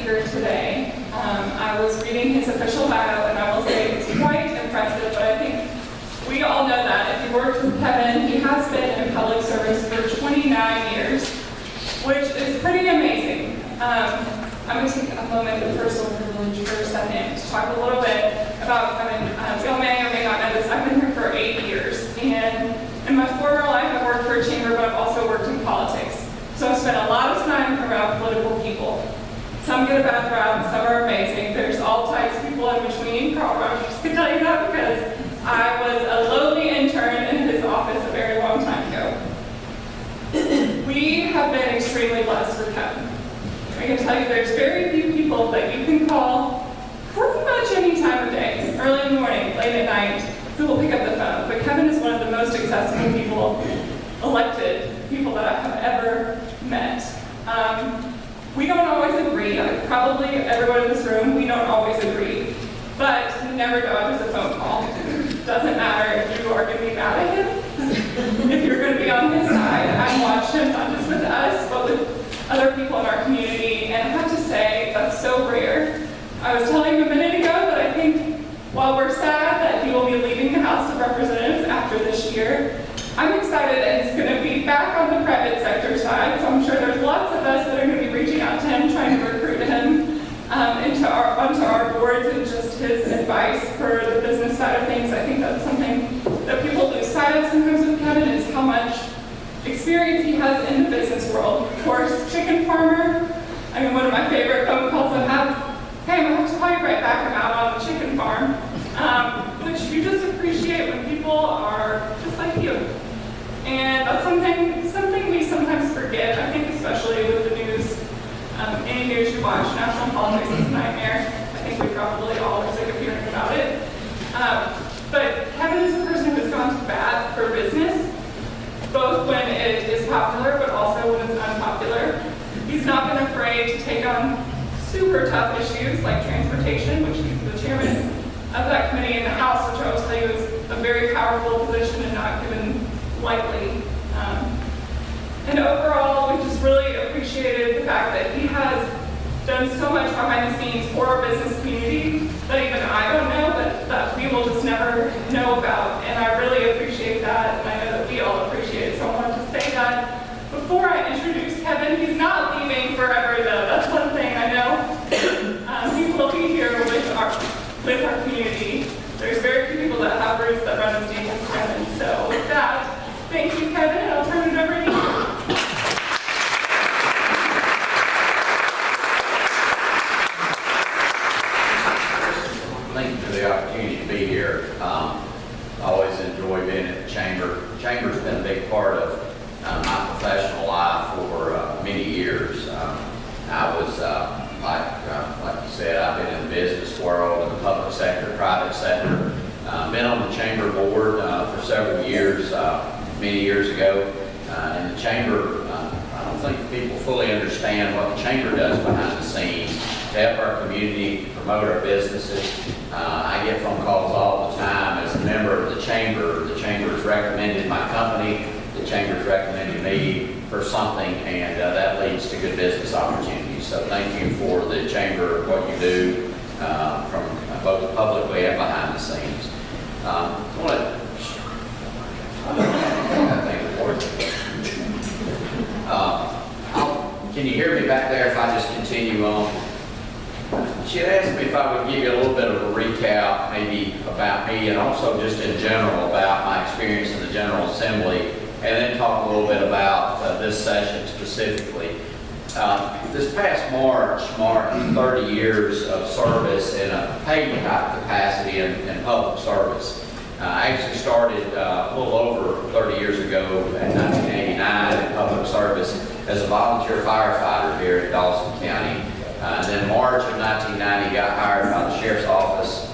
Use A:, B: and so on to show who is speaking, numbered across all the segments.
A: speaker today. I was reading his official bio, and I will say it's quite impressive, but I think we all know that. If you worked with Kevin, he has been in public service for 29 years, which is pretty amazing. I'm going to take a moment of personal privilege for a second to talk a little bit about Kevin. You may or may not know this, I've been here for 8 years, and in my former life I've worked for a chamber, but I've also worked in politics. So I've spent a lot of time around political people. Some get a bad rap, some are amazing. There's all types of people in between. Carl Rogers can tell you that because I was a lowly intern in his office a very long time ago. We have been extremely blessed with Kevin. I can tell you there's very few people that you can call pretty much any time of day, early in the morning, late at night, who will pick up the phone. But Kevin is one of the most accessible people, elected people that I have ever met. We don't always agree. Probably everyone in this room, we don't always agree. But he never dodges a phone call. Doesn't matter if you are going to be mad at him, if you're going to be on his side. I've watched him not just with us, but with other people in our community, and I have to say, that's so rare. I was telling him a minute ago that I think while we're sad that he will be leaving the House of Representatives after this year, I'm excited that he's going to be back on the private sector side, so I'm sure there's lots of us that are going to be reaching out to him, trying to recruit him onto our boards, and just his advice for the business side of things. I think that's something that people lose sight of sometimes with Kevin, is how much experience he has in the business world. Of course, chicken farmer. I mean, one of my favorite phone calls I have, hey, I'm going to have to call you right back, I'm out on the chicken farm, which you just appreciate when people are just like you. And that's something we sometimes forget, I think, especially with the news. Any news you watch, national politics is a nightmare. I think we probably all are sick of hearing about it. But Kevin is a person who's gone to bat for business, both when it is popular, but also when it's unpopular. He's not been afraid to take on super tough issues like transportation, which he's the chairman of that committee in the House, which I will tell you is a very powerful position and not given lightly. And overall, we just really appreciated the fact that he has done so much behind the scenes for our business community that even I don't know, but that we will just never know about. And I really appreciate that, and I know that we all appreciate it. So I wanted to say that before I introduce Kevin. He's not leaving forever, though. That's one thing I know. He will be here with our community. There's very few people that have roots that run as deep as Kevin. So with that, thank you, Kevin, and I'll turn it over to you.
B: Thank you for the opportunity to be here. I always enjoy being at the Chamber. The Chamber's been a big part of my professional life for many years. I was, like you said, I've been in the business world, in the public sector, private sector. Been on the Chamber board for several years, many years ago. In the Chamber, I don't think people fully understand what the Chamber does behind the scenes to help our community, promote our businesses. I get phone calls all the time as a member of the Chamber. The Chamber's recommended my company, the Chamber's recommended me for something, and that leads to good business opportunities. So thank you for the Chamber, what you do from both publicly and behind the scenes. Can you hear me back there if I just continue on? She had asked me if I would give you a little bit of a recap, maybe about me, and also just in general about my experience in the General Assembly, and then talk a little bit about this session specifically. This past March marked 30 years of service in a paid capacity in public service. I actually started a little over 30 years ago in 1989 in public service as a volunteer firefighter here in Dawson County. And then in March of 1990, got hired by the Sheriff's Office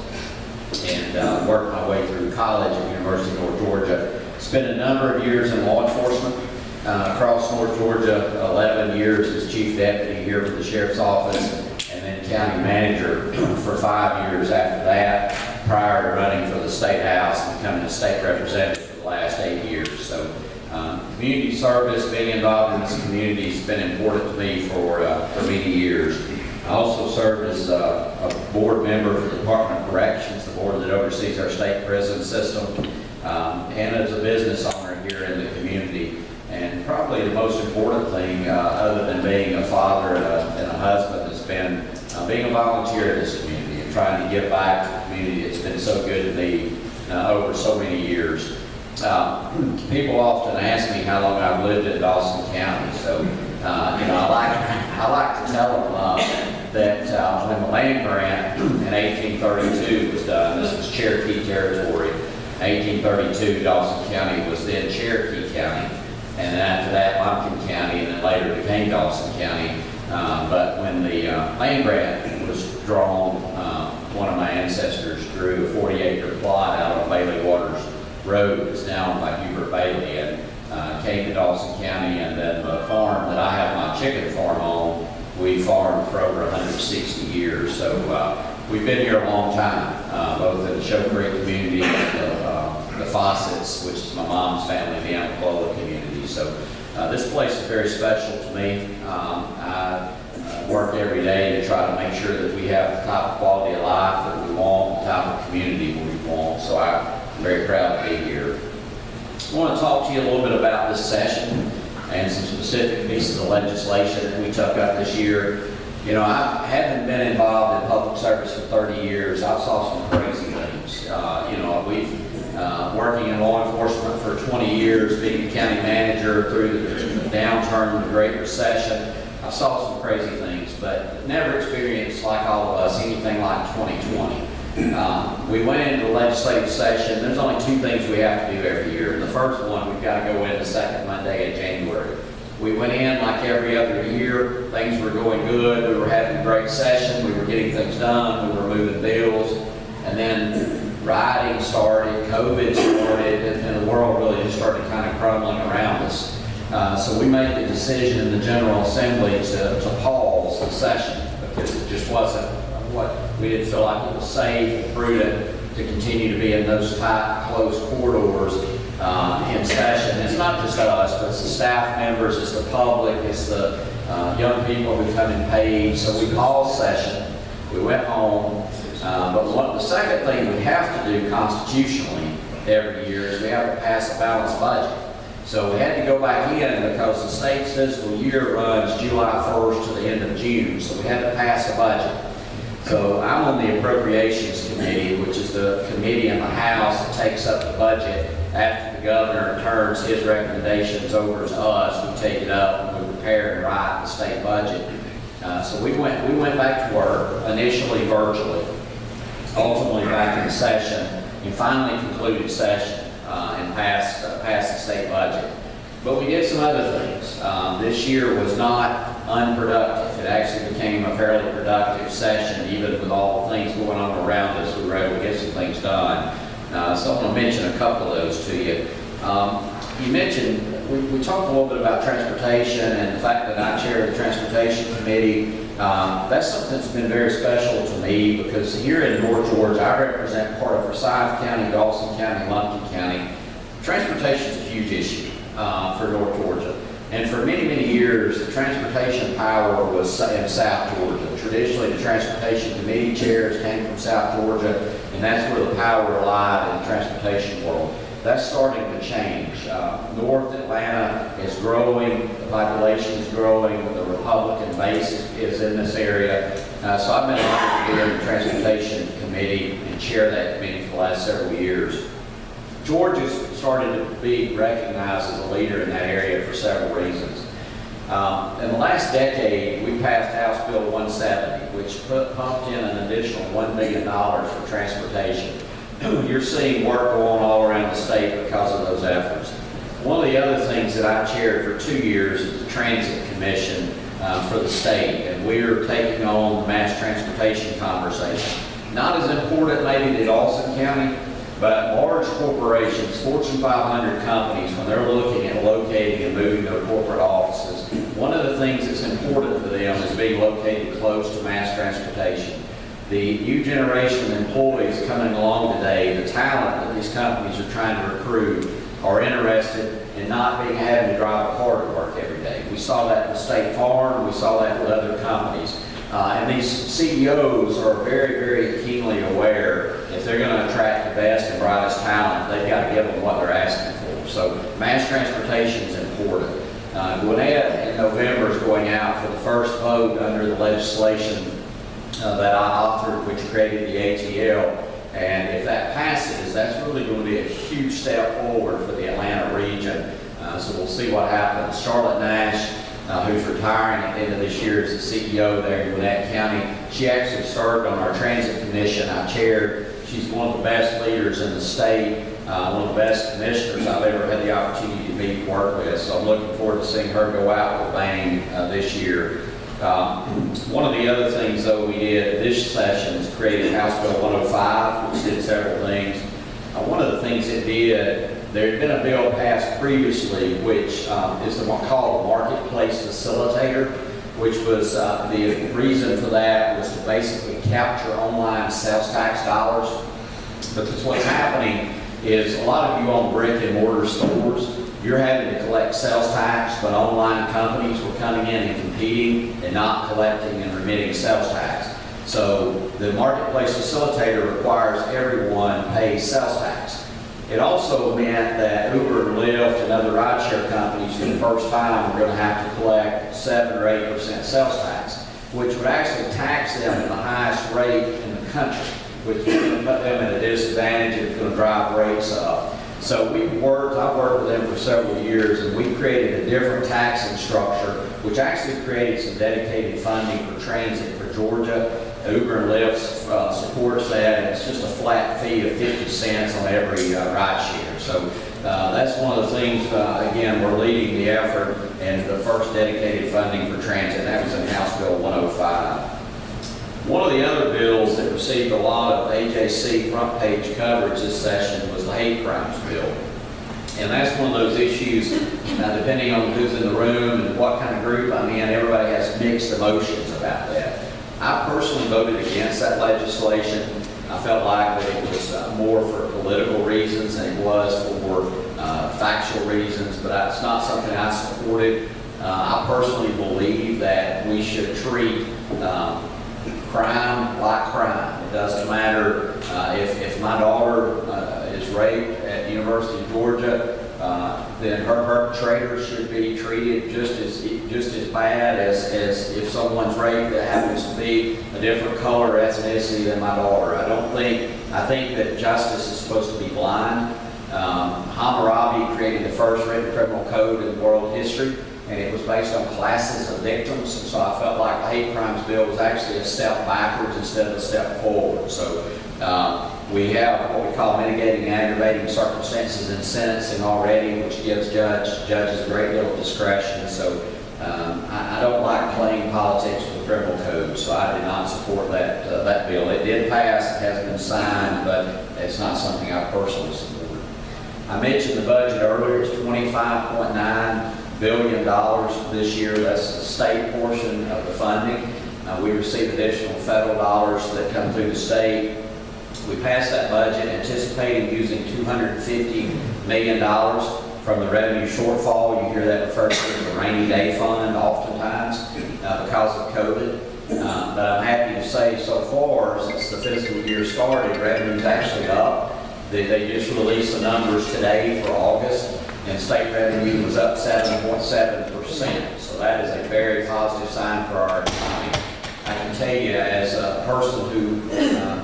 B: and worked my way through college at the University of North Georgia. Spent a number of years in law enforcement across North Georgia, 11 years as Chief Deputy here with the Sheriff's Office, and then County Manager for 5 years after that, prior to running for the State House and becoming a State Representative for the last 8 years. So community service, being involved in this community has been important to me for many years. I also served as a board member for the Department of Corrections, the board that oversees our state prison system, and as a business owner here in the community. And probably the most important thing, other than being a father and a husband, has been being a volunteer in this community and trying to give back to the community. It's been so good to me over so many years. People often ask me how long I've lived in Dawson County, so I like to tell them that when the land grant in 1832 was done, this was Cherokee territory. 1832, Dawson County was then Cherokee County, and then after that, Luncheon County, and then later became Dawson County. But when the land grant was drawn, one of my ancestors drew a 40-acre plot out of Bailey Waters Road that's now owned by Hubert Bailey, and came to Dawson County, and then the farm that I have my chicken farm on, we farmed for over 160 years. So we've been here a long time, both in the Show Creek community and the Fawcett's, which is my mom's family, the Amicalola community. So this place is very special to me. I work every day to try to make sure that we have the type of quality of life that we want, the type of community we want. So I'm very proud to be here. I want to talk to you a little bit about this session and some specific pieces of legislation that we took up this year. You know, I haven't been involved in public service for 30 years. I saw some crazy things. We've working in law enforcement for 20 years, being a county manager through the downturn, the Great Recession. I saw some crazy things, but never experienced, like all of us, anything like 2020. We went into the legislative session. There's only two things we have to do every year. The first one, we've got to go in the second Monday in January. We went in like every other year. Things were going good. We were having a great session. We were getting things done. We were moving bills. And then rioting started, COVID started, and the world really just started kind of crumbling around us. So we made the decision in the General Assembly to pause the session because it just wasn't we didn't feel like it was safe and prudent to continue to be in those tight, close corridors in session. It's not just us, but it's the staff members, it's the public, it's the young people who come in paid. So we paused session, we went home, but the second thing we have to do constitutionally every year is we have to pass a balanced budget. So we had to go back in because the state's fiscal year runs July 1st to the end of June, so we had to pass a budget. So I'm on the Appropriations Committee, which is the committee in the House that takes up the budget after the governor turns his recommendations over to us. We take it up and we prepare and write the state budget. So we went back to work, initially virtually, ultimately back in session, and finally concluded session and passed the state budget. But we did some other things. This year was not unproductive. It actually became a fairly productive session, even with all the things going on around us. We were able to get some things done. So I'm going to mention a couple of those to you. You mentioned, we talked a little bit about transportation and the fact that I chair the Transportation Committee. That's something that's been very special to me because here in North Georgia, I represent part of Forsyth County, Dawson County, Luncheon County. Transportation is a huge issue for North Georgia. And for many, many years, the transportation power was in South Georgia. Traditionally, the Transportation Committee chairs came from South Georgia, and that's where the power relied in the transportation world. That's starting to change. North Atlanta is growing, the population is growing, the Republican base is in this area. So I've been honored to be in the Transportation Committee and chair that committee for the last several years. Georgia's started to be recognized as a leader in that area for several reasons. In the last decade, we passed House Bill 170, which pumped in an additional $1 billion for transportation. You're seeing work go on all around the state because of those efforts. One of the other things that I chaired for 2 years is the Transit Commission for the state, and we're taking on the mass transportation conversation. Not as important maybe to Dawson County, but large corporations, Fortune 500 companies, when they're looking at locating and moving their corporate offices, one of the things that's important to them is being located close to mass transportation. The new generation of employees coming along today, the talent that these companies are trying to recruit, are interested in not having to drive a car to work every day. We saw that with State Farm, we saw that with other companies. And these CEOs are very, very keenly aware if they're going to attract the best and brightest talent, they've got to give them what they're asking for. So mass transportation is important. Gwinnett in November is going out for the first vote under the legislation that I authored, which created the ATL. And if that passes, that's really going to be a huge step forward for the Atlanta region. So we'll see what happens. Charlotte Nash, who's retiring at the end of this year as the CEO there in Gwinnett County, she actually served on our transit commission I chaired. She's one of the best leaders in the state, one of the best commissioners I've ever had the opportunity to meet and work with. So I'm looking forward to seeing her go out with a bang this year. One of the other things, though, we did this session is created House Bill 105, which did several things. One of the things it did, there had been a bill passed previously, which is the one called the Marketplace Facilitator, which was the reason for that was to basically capture online sales tax dollars. Because what's happening is a lot of you own brick and mortar stores, you're having to collect sales tax, but online companies were coming in and competing and not collecting and remitting sales tax. So the Marketplace Facilitator requires everyone pay sales tax. It also meant that Uber and Lyft and other rideshare companies for the first time were going to have to collect 7 or 8% sales tax, which would actually tax them at the highest rate in the country, which would put them at a disadvantage. It's going to drive rates up. So I've worked with them for several years, and we created a different taxing structure, which actually created some dedicated funding for transit for Georgia. Uber and Lyft supports that, and it's just a flat fee of 50 cents on every ride share. So that's one of the things, again, we're leading the effort, and the first dedicated funding for transit. That was in House Bill 105. One of the other bills that received a lot of AJC front page coverage this session was the hate crimes bill. And that's one of those issues, depending on who's in the room and what kind of group I'm in, everybody has mixed emotions about that. I personally voted against that legislation. I felt like that it was more for political reasons than it was for factual reasons, but it's not something I supported. I personally believe that we should treat crime like crime. It doesn't matter if my daughter is raped at the University of Georgia, then her perpetrator should be treated just as bad as if someone's raped that happens to be a different color or ethnicity than my daughter. I think that justice is supposed to be blind. Hammurabi created the first written criminal code in world history, and it was based on classes of victims, and so I felt like the hate crimes bill was actually a step backwards instead of a step forward. So we have what we call mitigating and aggravating circumstances in sentencing already, which gives judges a great deal of discretion. So I don't like playing politics with the criminal code, so I did not support that bill. It did pass, it hasn't been signed, but it's not something I personally support. I mentioned the budget earlier. It's $25.9 billion this year. That's the state portion of the funding. We receive additional federal dollars that come through the state. We passed that budget anticipating using $250 million from the revenue shortfall. You hear that referred to as a rainy day fund oftentimes because of COVID. But I'm happy to say so far, since the fiscal year started, revenue's actually up. They just released the numbers today for August, and state revenue was up 7.7%. So that is a very positive sign for our economy. I can tell you, as a person who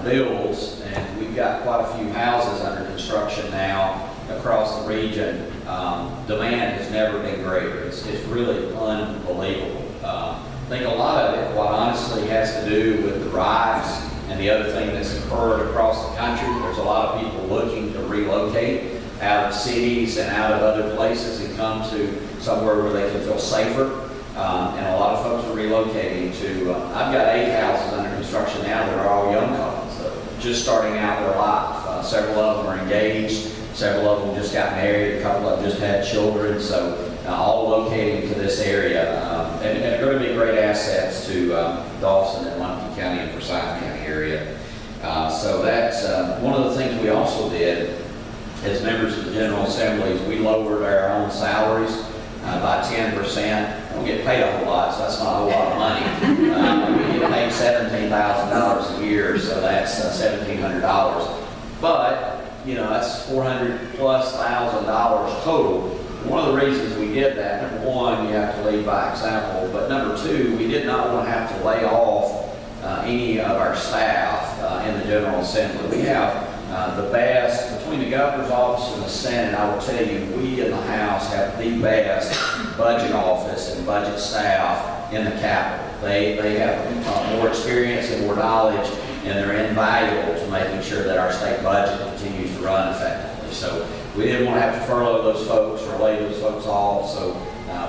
B: builds, and we've got quite a few houses under construction now across the region, demand has never been greater. It's really unbelievable. I think a lot of it, quite honestly, has to do with the rise and the other thing that's occurred across the country. There's a lot of people looking to relocate out of cities and out of other places and come to somewhere where they can feel safer. And a lot of folks are relocating to, I've got 8 houses under construction now that are all young couples, just starting out their life. Several of them are engaged, several of them just got married, a couple of them just had children, so all locating to this area. And they're going to be great assets to Dawson and Luncheon County and Forsyth County area. So that's one of the things we also did as members of the General Assembly is we lowered our own salaries by 10%. We don't get paid a whole lot, so that's not a whole lot of money. We get paid $17,000 a year, so that's $1,700. But, you know, that's $400,000+ total. One of the reasons we did that, number one, you have to lead by example, but number two, we did not want to have to lay off any of our staff in the General Assembly. We have the best, between the Governor's Office and the Senate, I will tell you, we in the House have the best budget office and budget staff in the Capitol. They have more experience and more knowledge, and they're invaluable to making sure that our state budget continues to run effectively. So we didn't want to have to furlough those folks or lay those folks off, so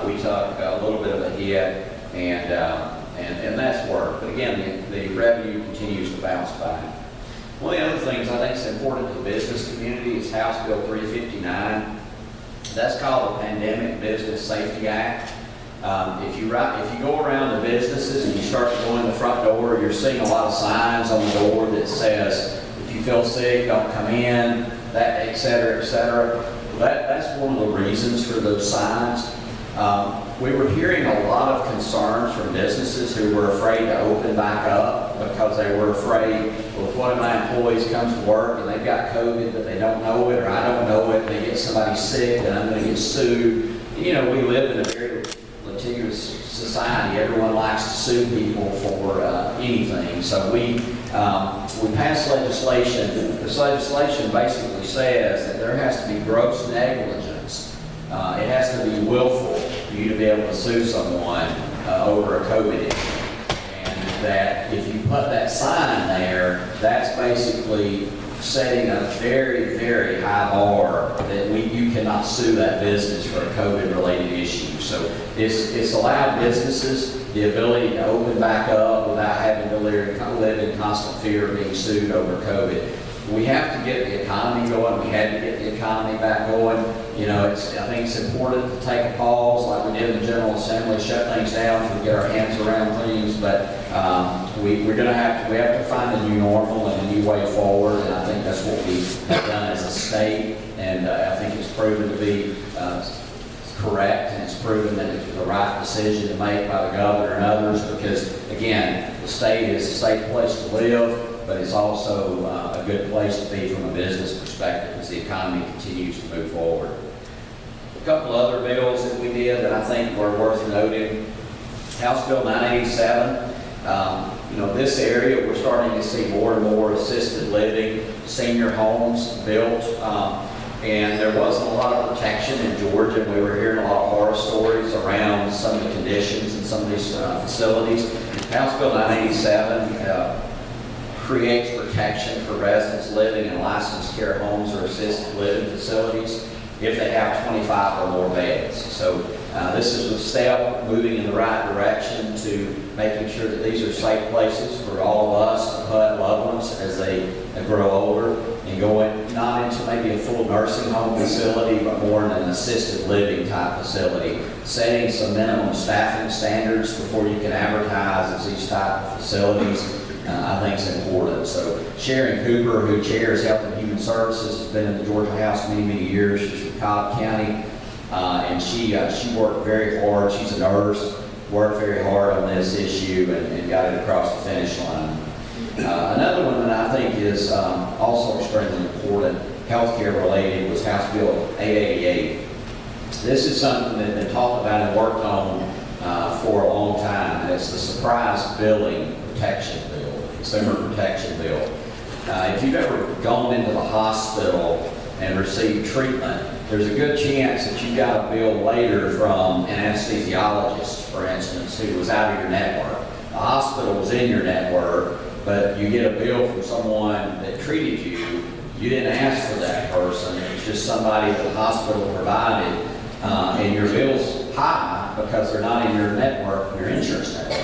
B: we took a little bit of a hit, and that's worked. But again, the revenue continues to bounce back. One of the other things I think is important to the business community is House Bill 359. That's called the Pandemic Business Safety Act. If you go around the businesses and you start to go in the front door, you're seeing a lot of signs on the door that says, if you feel sick, don't come in, that, et cetera, et cetera. That's one of the reasons for those signs. We were hearing a lot of concerns from businesses who were afraid to open back up because they were afraid, well, if one of my employees comes to work and they've got COVID but they don't know it, or I don't know it, they get somebody sick and I'm going to get sued. You know, we live in a very litigious society. Everyone likes to sue people for anything. So we passed legislation. This legislation basically says that there has to be gross negligence. It has to be willful for you to be able to sue someone over a COVID issue. And that if you put that sign there, that's basically setting a very, very high bar that you cannot sue that business for a COVID-related issue. So it's allowed businesses the ability to open back up without having to live in constant fear of being sued over COVID. We have to get the economy going. We had to get the economy back going. You know, I think it's important to take a pause like we did in the General Assembly, shut things down to get our hands around things, but we have to find a new normal and a new way forward, and I think that's what we have done as a state, and I think it's proven to be correct, and it's proven that it was the right decision to make by the governor and others, because again, the state is a safe place to live, but it's also a good place to be from a business perspective as the economy continues to move forward. A couple other bills that we did that I think were worth noting. House Bill 987. You know, this area we're starting to see more and more assisted living, senior homes built, and there wasn't a lot of protection in Georgia. We were hearing a lot of horror stories around some of the conditions in some of these facilities. House Bill 987 creates protection for residents living in licensed care homes or assisted living facilities if they have 25 or more beds. So this is a step moving in the right direction to making sure that these are safe places for all of us to put loved ones as they grow older, and going not into maybe a full nursing home facility, but more in an assisted living type facility. Setting some minimum staffing standards before you can advertise as these type of facilities, I think is important. So Sharon Cooper, who chairs Health and Human Services, has been in the Georgia House many, many years. She's from Cobb County, and she worked very hard. She's a nurse, worked very hard on this issue and got it across the finish line. Another one that I think is also extremely important, healthcare related, was House Bill 888. This is something that's been talked about and worked on for a long time, and it's the surprise billing protection bill, consumer protection bill. If you've ever gone into the hospital and received treatment, there's a good chance that you got a bill later from an anesthesiologist, for instance, who was out of your network. The hospital was in your network, but you get a bill from someone that treated you. You didn't ask for that person. It's just somebody that the hospital provided, and your bill's high because they're not in your network, your insurance network.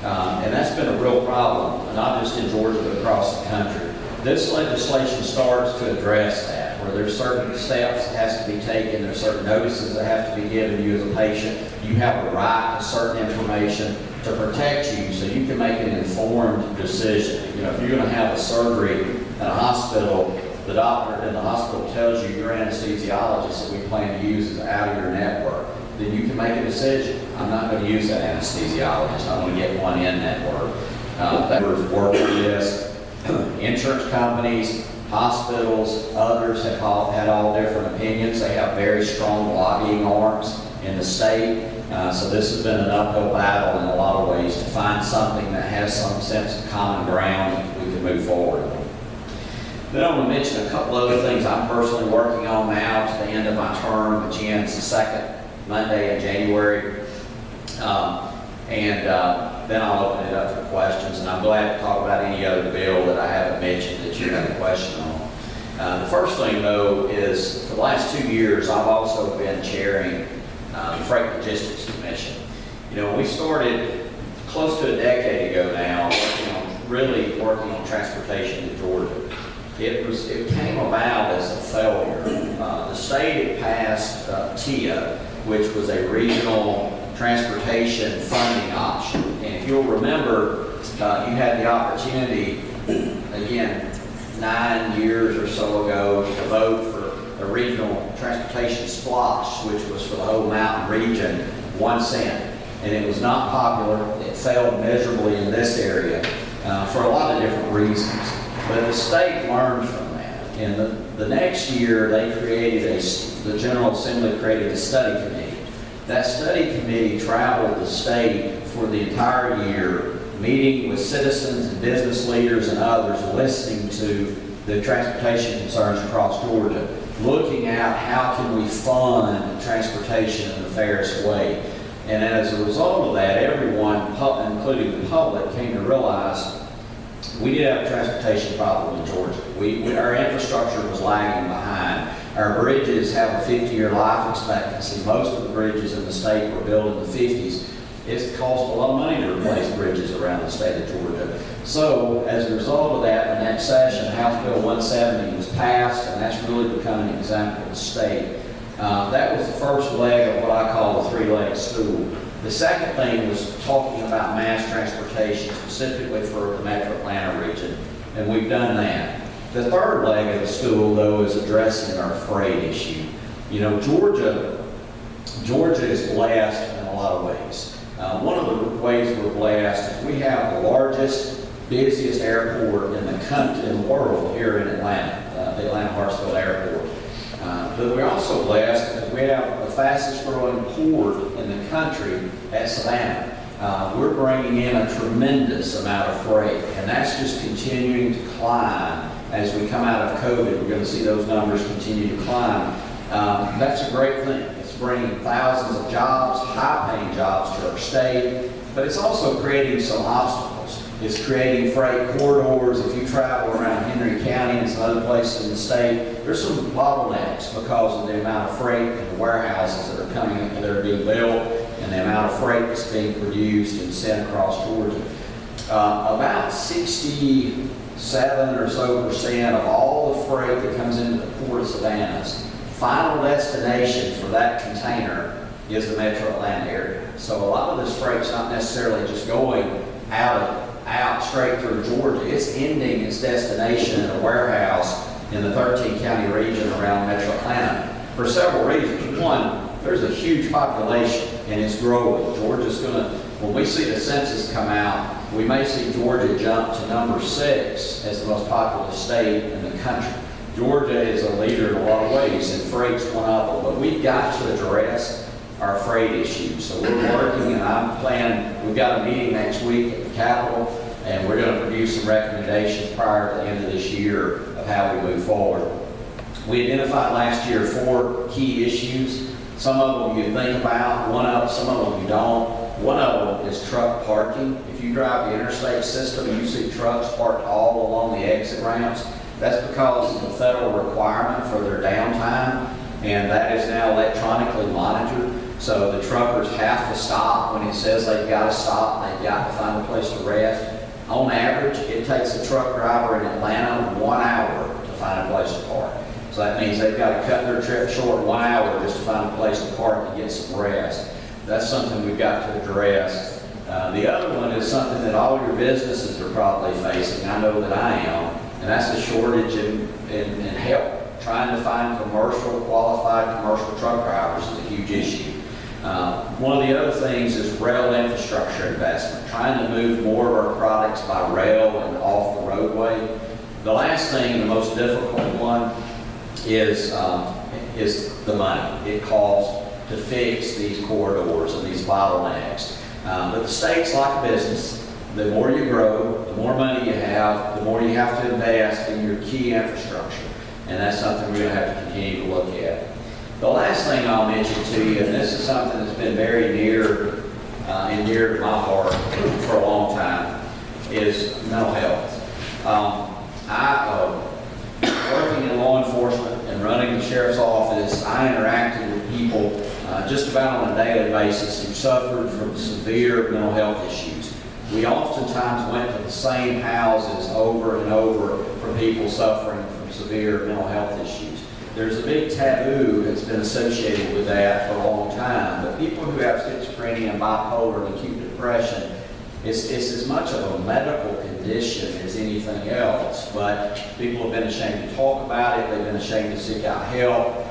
B: And that's been a real problem, not just in Georgia, but across the country. This legislation starts to address that, where there's certain steps that has to be taken, there's certain notices that have to be given to you as a patient. You have a right to certain information to protect you so you can make an informed decision. You know, if you're going to have a surgery in a hospital, the doctor in the hospital tells you your anesthesiologist that we plan to use is out of your network, then you can make a decision. I'm not going to use that anesthesiologist. I'm going to get one in network. that was work on this. Insurance companies, hospitals, others have had all different opinions. They have very strong lobbying arms in the state. So this has been an uphill battle in a lot of ways to find something that has some sense of common ground that we can move forward. Then I want to mention a couple other things I'm personally working on now to the end of my term, which ends the second Monday in January. Then I'll open it up for questions, and I'm glad to talk about any other bill that I haven't mentioned that you have a question on. The first thing, though, is for the last 2 years, I've also been chairing the Freight Logistics Commission. You know, we started close to a decade ago now, really working on transportation in Georgia. It came about as a failure. The state had passed TIA, which was a regional transportation funding option. And if you'll remember, you had the opportunity, again, 9 years or so ago, to vote for a regional transportation splosh, which was for the whole mountain region, 1 cent. And it was not popular. It failed miserably in this area for a lot of different reasons. But the state learned from that. And the next year, they created the General Assembly created a study committee. That study committee traveled the state for the entire year, meeting with citizens and business leaders and others, listening to the transportation concerns across Georgia, looking at how can we fund transportation in the fairest way. And as a result of that, everyone, including the public, came to realize we did have a transportation problem in Georgia. Our infrastructure was lagging behind. Our bridges have a 50-year life expectancy. Most of the bridges in the state were built in the 50s. It's cost a lot of money to replace bridges around the state of Georgia. So as a result of that, the next session, House Bill 170 was passed, and that's really become an example of the state. That was the first leg of what I call the three-legged stool. The second thing was talking about mass transportation, specifically for the Metro Atlanta region, and we've done that. The third leg of the stool, though, is addressing our freight issue. You know, Georgia is blessed in a lot of ways. One of the ways we're blessed is we have the largest, busiest airport in the world here in Atlanta, the Atlanta-Hartsfield Airport. But we're also blessed because we have the fastest growing port in the country at Savannah. We're bringing in a tremendous amount of freight, and that's just continuing to climb. As we come out of COVID, we're going to see those numbers continue to climb. That's a great thing. It's bringing thousands of jobs, high-paying jobs to our state, but it's also creating some obstacles. It's creating freight corridors. If you travel around Henry County and some other places in the state, there's some bottlenecks because of the amount of freight in the warehouses that are coming in, that are being built, and the amount of freight that's being produced and sent across Georgia. About 67% or so of all the freight that comes into the Port of Savannah's final destination for that container is the Metro Atlanta area. So a lot of this freight's not necessarily just going out straight through Georgia. It's ending its destination in a warehouse in the 13-county region around Metro Atlanta for several reasons. One, there's a huge population and it's growing. Georgia's when we see the census come out, we may see Georgia jump to number 6 as the most populous state in the country. Georgia is a leader in a lot of ways, and freight's one of them. But we've got to address our freight issues. So we're working, and I'm planning, we've got a meeting next week at the Capitol, and we're going to produce some recommendations prior to the end of this year of how we move forward. We identified last year 4 key issues. Some of them you think about, some of them you don't. One of them is truck parking. If you drive the interstate system, you see trucks parked all along the exit ramps. That's because of the federal requirement for their downtime, and that is now electronically monitored. So the truckers have to stop when it says they've got to stop, they've got to find a place to rest. On average, it takes a truck driver in Atlanta 1 hour to find a place to park. So that means they've got to cut their trip short 1 hour just to find a place to park and get some rest. That's something we've got to address. The other one is something that all your businesses are probably facing. I know that I am, and that's the shortage in help. Trying to find qualified commercial truck drivers is a huge issue. One of the other things is rail infrastructure investment, trying to move more of our products by rail and off the roadway. The last thing, the most difficult one, is the money it costs to fix these corridors and these bottlenecks. But the state's like a business. The more you grow, the more money you have, the more you have to invest in your key infrastructure. And that's something we're going to have to continue to look at. The last thing I'll mention to you, and this is something that's been very near and dear to my heart for a long time, is mental health. Working in law enforcement and running the sheriff's office, I interacted with people just about on a daily basis who suffered from severe mental health issues. We oftentimes went to the same houses over and over for people suffering from severe mental health issues. There's a big taboo that's been associated with that for a long time, but people who have schizophrenia and bipolar and acute depression, it's as much of a medical condition as anything else, but people have been ashamed to talk about it, they've been ashamed to seek out help.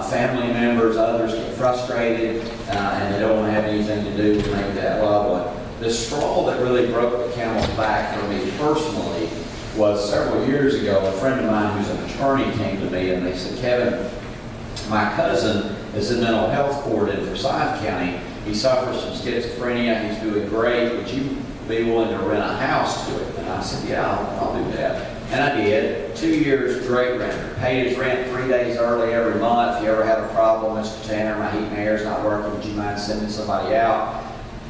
B: Family members, others get frustrated, and they don't want to have anything to do with maybe that loved one. The straw that really broke the camel's back for me personally was several years ago, a friend of mine who's an attorney came to me and they said, Kevin, my cousin is in mental health court in Forsyth County. He suffers from schizophrenia. He's doing great. Would you be willing to rent a house to him? And I said, yeah, I'll do that. And I did. 2 years, great renter. Paid his rent 3 days early every month. If you ever have a problem, Mr. Tanner, my heat and air is not working, would you mind sending somebody out?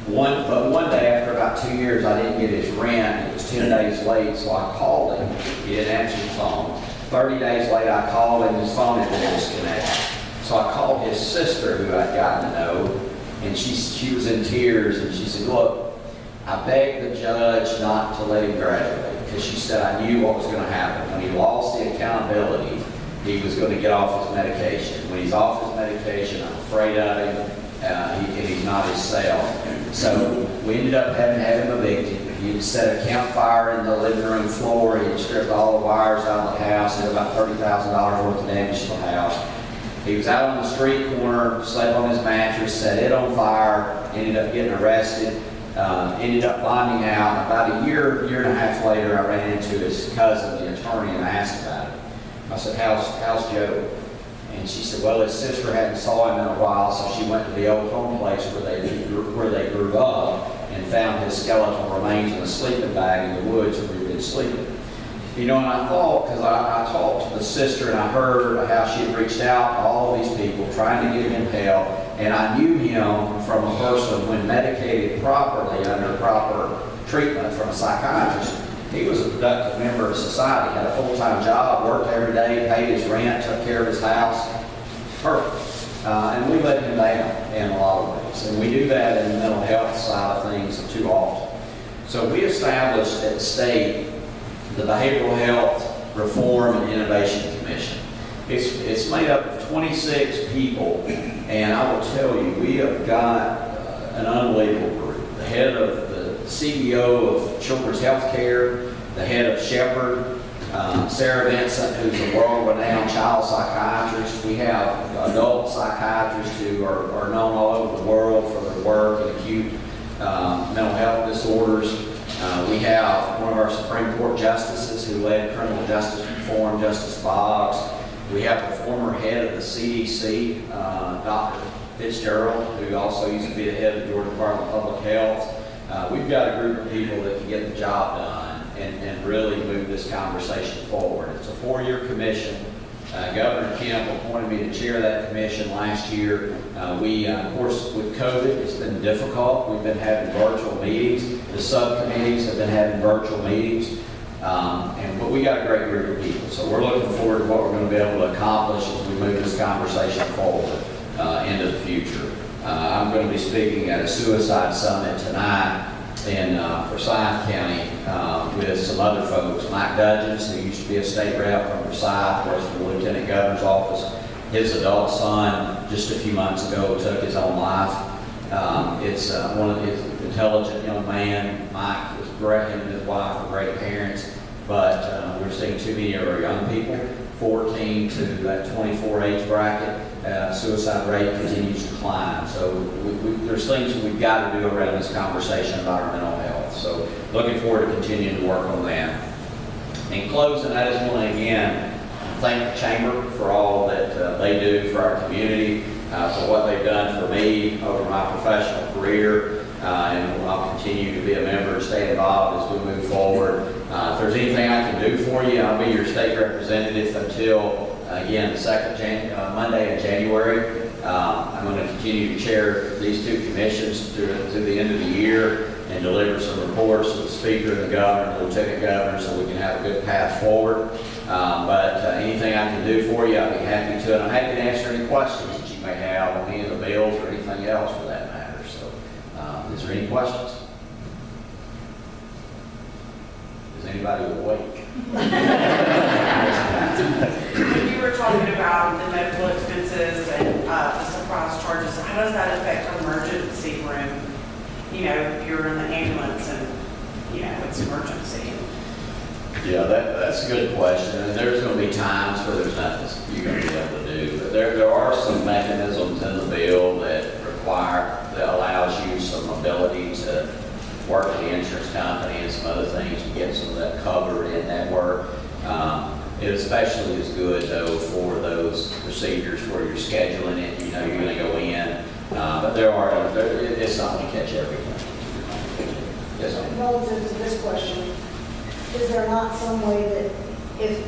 B: But one day after about 2 years, I didn't get his rent. It was 10 days late, so I called him. He didn't answer the phone. 30 days later, I called him. His phone had been disconnected. So I called his sister, who I'd gotten to know, and she was in tears, and she said, look, I begged the judge not to let him graduate, because she said I knew what was going to happen. When he lost the accountability, he was going to get off his medication. When he's off his medication, I'm afraid of him, and he's not himself. So we ended up having to have him evicted. He had set a campfire in the living room floor. He had stripped all the wires out of the house. He had about $30,000 worth of damage to the house. He was out on the street corner, slept on his mattress, set it on fire, ended up getting arrested, ended up bonding out. About a year and a half later, I ran into his cousin, the attorney, and I asked about it. I said, how's Joe? And she said, well, his sister hadn't saw him in a while, so she went to the old home place where they grew up and found his skeletal remains in a sleeping bag in the woods where he'd been sleeping. You know, and I thought, because I talked to the sister and I heard how she had reached out to all these people trying to get him help, and I knew him from a person when medicated properly under proper treatment from a psychiatrist. He was a productive member of society, had a full-time job, worked every day, paid his rent, took care of his house. Perfect. And we let him down in a lot of ways. And we do that in the mental health side of things too often. So we established at the state the Behavioral Health Reform and Innovation Commission. It's made up of 26 people, and I will tell you, we have got an unbelievable group. The head of the CEO of Children's Healthcare, the head of Shepherd, Sarah Vincent, who's a world-renowned child psychiatrist. We have adult psychiatrists who are known all over the world for their work in acute mental health disorders. We have one of our Supreme Court justices who led criminal justice reform, Justice Boggs. We have the former head of the CDC, Dr. Fitzgerald, who also used to be the head of the Georgia Department of Public Health. We've got a group of people that can get the job done and really move this conversation forward. It's a 4-year commission. Governor Kemp appointed me to chair that commission last year. Of course, with COVID, it's been difficult. We've been having virtual meetings. The subcommittees have been having virtual meetings. But we got a great group of people. So we're looking forward to what we're going to be able to accomplish as we move this conversation forward into the future. I'm going to be speaking at a suicide summit tonight in Forsyth County with some other folks. Mike Dudgeons, who used to be a state rep from Forsyth, works for the Lieutenant Governor's office. His adult son, just a few months ago, took his own life. It's one of his intelligent young man. Mike was great, him and his wife were great parents, but we're seeing too many of our young people 14 to that 24 age bracket, suicide rate continues to climb. So there's things we've got to do around this conversation about our mental health. So looking forward to continuing to work on that. In closing, I just want to again thank the Chamber for all that they do for our community, for what they've done for me over my professional career, and I'll continue to be a member and stay involved as we move forward. If there's anything I can do for you, I'll be your state representative until, again, the second Monday in January. I'm going to continue to chair these two commissions through the end of the year and deliver some reports to the Speaker and the Governor and the Lieutenant Governor so we can have a good path forward. But anything I can do for you, I'll be happy to. And I'm happy to answer any questions that you may have on any of the bills or anything else for that matter. So, is there any questions? Is anybody awake?
C: When you were talking about the medical expenses and the surprise charges, how does that affect emergency room? You know, if you're in the ambulance and, you know, it's emergency.
B: Yeah, that's a good question. And there's going to be times where there's nothing you're going to be able to do. But there are some mechanisms in the bill that allows you some ability to work with the insurance company and some other things to get some of that covered in that work. It especially is good though for those procedures where you're scheduling it, you know you're going to go in. But it's not going to catch everything. Yes, ma'am.
D: Relative to this question, is there not some way that if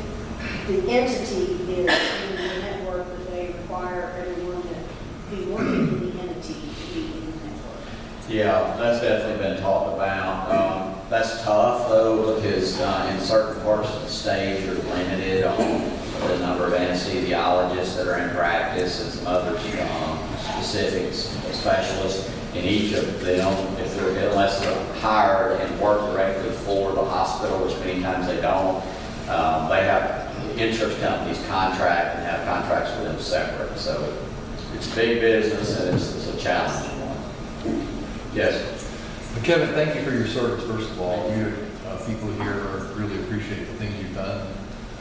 D: the entity is in the network that they require everyone to be working in the entity to be in the network?
B: Yeah, that's definitely been talked about. That's tough though because in certain parts of the state you're limited on the number of anesthesiologists that are in practice and some other specific specialists. In each of them, unless they're hired and work directly for the hospital, which many times they don't, they have insurance companies contract and have contracts with them separate. So it's big business and it's a challenging one. Yes.
E: Kevin, thank you for your service, first of all. You people here really appreciate the things you've done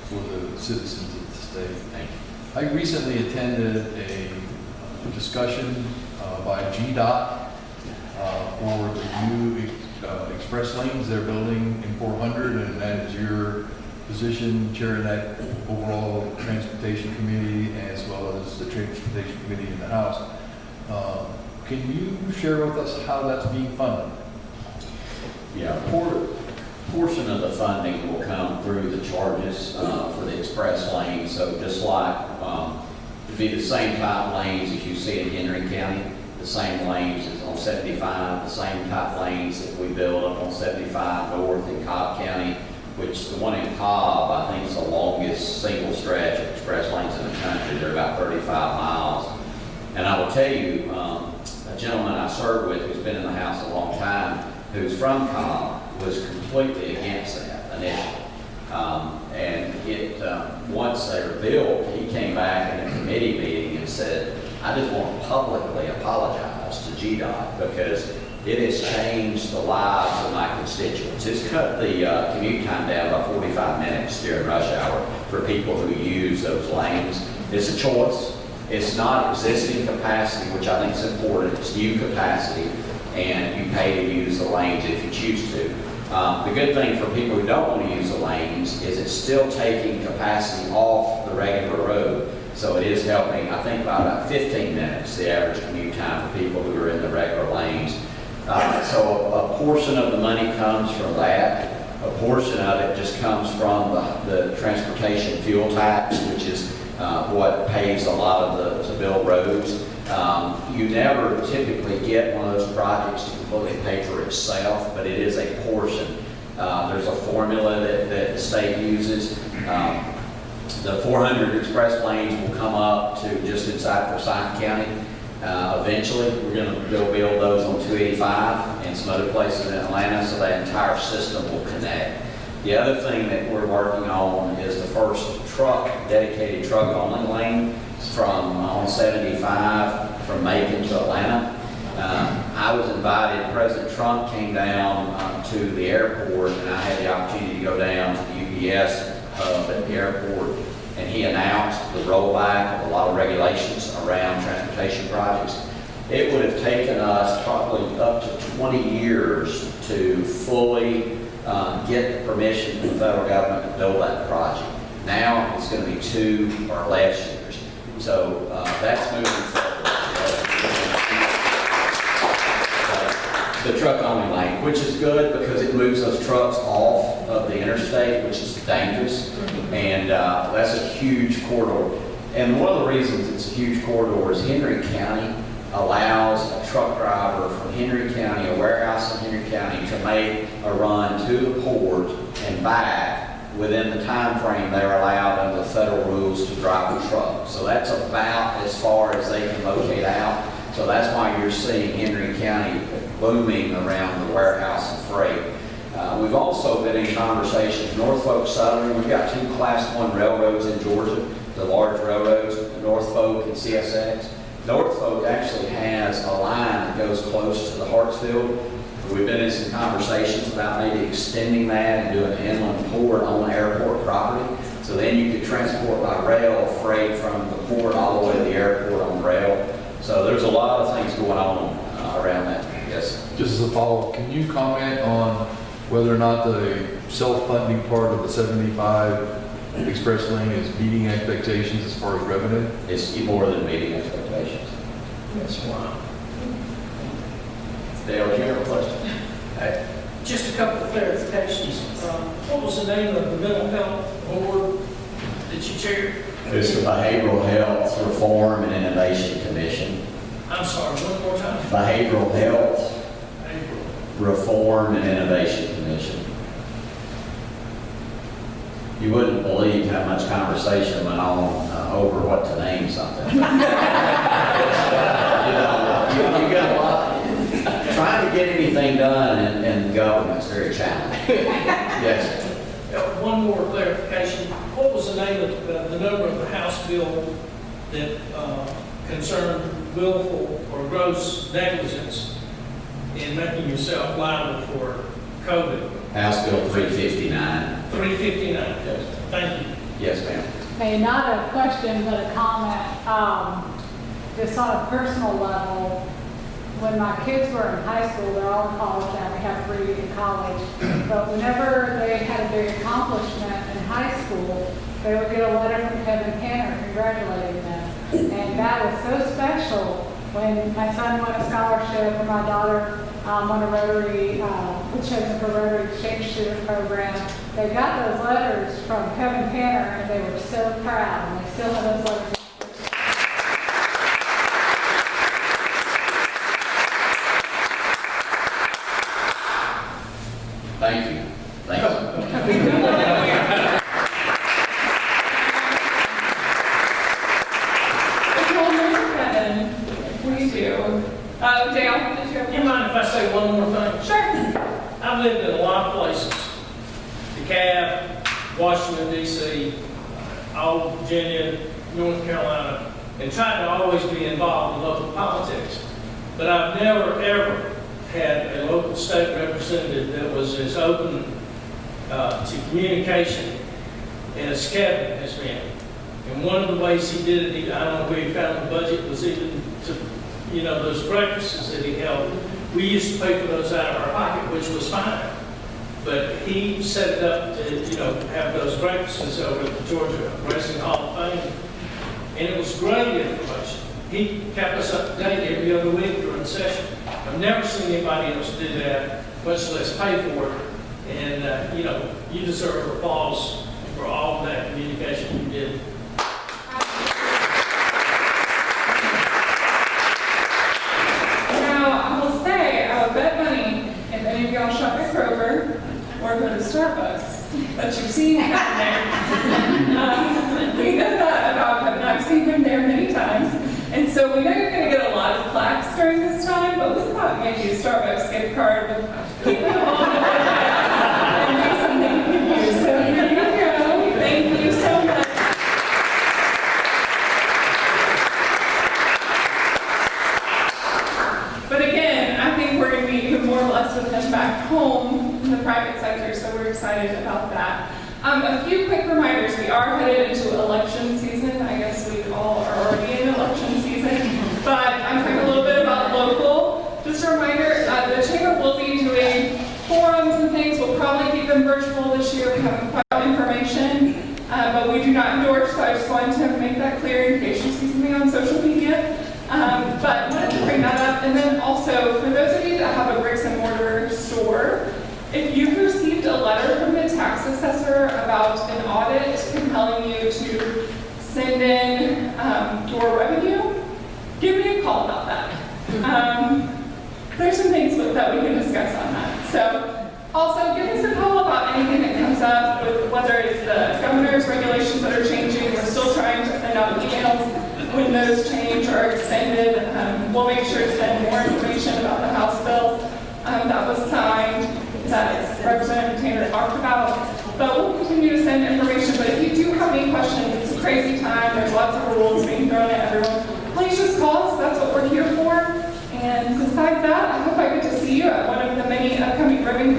E: for the citizens of the state.
B: Thank you.
E: I recently attended a discussion by GDOT for the new express lanes they're building in 400, and that is your position chairing that overall transportation committee as well as the transportation committee in the House. Can you share with us how that's being funded?
B: Yeah, a portion of the funding will come through the charges for the express lanes. So just like it'd be the same type lanes as you see in Henry County, the same lanes as on 75, the same type lanes that we build up on 75 north in Cobb County, which the one in Cobb, I think is the longest single stretch of express lanes in the country. They're about 35 miles. And I will tell you, a gentleman I served with who's been in the House a long time, who's from Cobb, was completely against that initially. Once they were built, he came back in a committee meeting and said, I just want to publicly apologize to GDOT because it has changed the lives of my constituents. It's cut the commute time down by 45 minutes during rush hour for people who use those lanes. It's a choice. It's not existing capacity, which I think is important. It's new capacity, and you pay to use the lanes if you choose to. The good thing for people who don't want to use the lanes is it's still taking capacity off the regular road. So it is helping, I think, by about 15 minutes, the average commute time for people who are in the regular lanes. So a portion of the money comes from that. A portion of it just comes from the transportation fuel tax, which is what pays a lot of to build roads. You never typically get one of those projects to completely pay for itself, but it is a portion. There's a formula that the state uses. The 400 express lanes will come up to just inside Forsyth County. Eventually, we're going to build those on 285 and some other places in Atlanta, so that entire system will connect. The other thing that we're working on is the first dedicated truck-only lane from on 75 from Macon to Atlanta. I was invited, President Trump came down to the airport, and I had the opportunity to go down to the UPS at the airport and he announced the rollback of a lot of regulations around transportation projects. It would have taken us probably up to 20 years to fully get the permission from the federal government to build that project. Now it's going to be 2 or less years. So that's moving forward. The truck only lane, which is good because it moves those trucks off of the interstate, which is dangerous. And that's a huge corridor. And one of the reasons it's a huge corridor is Henry County allows a truck driver from Henry County, a warehouse in Henry County, to make a run to the port and back within the time frame they're allowed under the federal rules to drive a truck. So that's about as far as they can locate out. So that's why you're seeing Henry County booming around the warehouse and freight. We've also been in conversations, Norfolk Southern, we've got 2 Class 1 railroads in Georgia, the large railroads, Norfolk and CSX. Norfolk actually has a line that goes close to the Hartsfield. We've been in some conversations about maybe extending that and doing an inland port on airport property. So then you could transport by rail freight from the port all the way to the airport on rail. So there's a lot of things going on around that. Yes.
E: Just as a follow-up, can you comment on whether or not the self-funding part of the 75 express lane is meeting expectations as far as revenue?
B: It's more than meeting expectations.
F: That's why.
B: Dale, do you have a question? Hey.
F: Just a couple of clarifications. What was the name of the mental health board that you chaired?
B: It's the Behavioral Health Reform and Innovation Commission.
F: I'm sorry, one more time.
B: Behavioral Health
F: April.
B: Reform and Innovation Commission. You wouldn't believe how much conversation went on over what to name something. You got a lot. Trying to get anything done in government is very challenging. Yes.
F: One more clarification. What was the name of the number of the House bill that concerned willful or gross negligence in making yourself liable for COVID?
B: House Bill 359.
F: 359.
B: Yes.
F: Thank you.
B: Yes, ma'am.
G: Okay, not a question, but a comment. Just on a personal level, when my kids were in high school, they're all in college now, we have 3 in college, but whenever they had a big accomplishment in high school, they would get a letter from Kevin Canner congratulating them. And that was so special when my son won a scholarship and my daughter won a Rotary, was chosen for Rotary Exchange Student Program. They got those letters from Kevin Canner and they were so proud, and they still have those letters.
B: Thank you. Thank you.
A: We do. Dale, did you have?
F: Do you mind if I say one more thing?
A: Sure.
F: I've lived in a lot of places. DeKalb, Washington, D.C., all Virginia, North Carolina, and tried to always be involved in local politics. But I've never, ever had a local state representative that was as open to communication as Kevin has been. And one of the ways he did it, I don't know where he found the budget, was even to, those breakfasts that he held. We used to pay for those out of our pocket, which was fine. But he set it up to, have those breakfasts over at the Georgia Racing Hall of Fame. And it was great information. He kept us up to date every other week during the session. I've never seen anybody else do that, much less pay for it. And, you deserve applause for all of that communication you did.
A: Now, I will say, I would bet money if any of y'all shop at Kroger or go to Starbucks, that you've seen him there. We know that about him, and I've seen him there many times. And so we know you're going to get a lot of plaques during this time, but we thought maybe a Starbucks gift card would keep them on the way and make something you can use. So here you go. Thank you so much. But again, I think we're going to be even more blessed with him back home in the private sector, so we're excited about that. A few quick reminders. We are headed into election season. I guess we all are already in election season. But I'm talking a little bit about local. Just a reminder, the Chamber will be doing forums and things. We'll probably keep them virtual this year. We haven't quite got information, but we do not endorse, so I just wanted to make that clear in case you see something on social media. But wanted to bring that up. And then also, for those of you that have a bricks and mortar store, if you've received a letter from the tax assessor about an audit compelling you to send in your revenue, give me a call about that. There's some things that we can discuss on that. So also give us a call about anything that comes up, with whether it's the governor's regulations that are changing. We're still trying to send out emails when those change or are extended. We'll make sure to send more information about the House bill that was signed, that Representative Tanner talked about. But we'll continue to send information. But if you do have any questions, it's a crazy time. There's lots of rules being thrown at everyone. Please just call us. That's what we're here for. And besides that, I hope I get to see you at one of the many upcoming ribbon